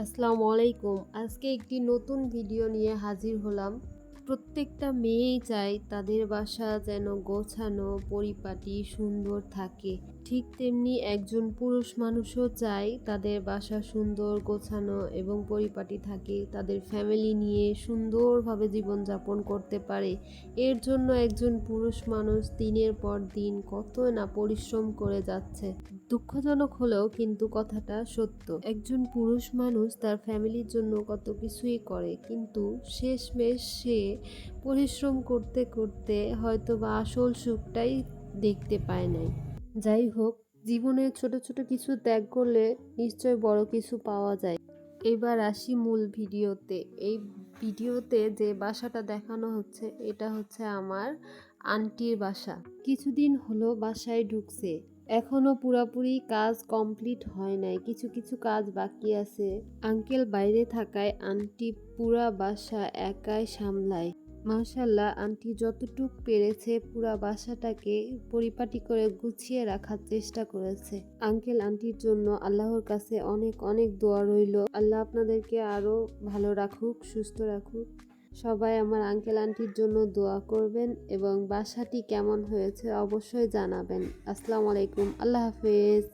আসসালামু আলাইকুম। আজকে একটি নতুন ভিডিও নিয়ে হাজির হলাম। প্রত্যেকটা মেয়েই চায় তাদের বাসা যেন গোছানো, পরিপাটি, সুন্দর থাকে। ঠিক তেমনি একজন পুরুষ মানুষও চায় তাদের বাসা সুন্দর, গোছানো এবং পরিপাটি থাকে। তাদের ফ্যামিলি নিয়ে সুন্দরভাবে জীবনযাপন করতে পারে। এর জন্য একজন পুরুষ মানুষ দিনের পর দিন কত না পরিশ্রম করে যাচ্ছে। দুঃখজনক হলেও কিন্তু কথাটা সত্য। একজন পুরুষ মানুষ তার ফ্যামিলির জন্য কত কিছুই করে, কিন্তু শেষমেশ সে পরিশ্রম করতে করতে হয়তোবা আসল সুখটাই দেখতে পায় নাই। যাই হোক, জীবনে ছোট ছোট কিছু ত্যাগ করলে নিশ্চয় বড় কিছু পাওয়া যায়। এবার আসি মূল ভিডিওতে। এই ভিডিওতে যে বাসাটা দেখানো হচ্ছে এটা হচ্ছে আমার আন্টির বাসা। কিছুদিন হলো বাসায় ঢুকছে, এখনো পুরাপুরি কাজ কমপ্লিট হয় নাই, কিছু কিছু কাজ বাকি আছে। আঙ্কেল বাইরে থাকায় আন্টি পুরা বাসা একাই সামলায়। মাশাল্লাহ, আন্টি যতটুক পেরেছে পুরা বাসাটাকে পরিপাটি করে গুছিয়ে রাখার চেষ্টা করেছে। আঙ্কেল আন্টির জন্য আল্লাহর কাছে অনেক অনেক দোয়া রইল। আল্লাহ আপনাদেরকে আরো ভালো রাখুক, সুস্থ রাখুক। সবাই আমার আঙ্কেল আন্টির জন্য দোয়া করবেন এবং বাসাটি কেমন হয়েছে অবশ্যই জানাবেন। আসসালামু আলাইকুম, আল্লাহ হাফেজ।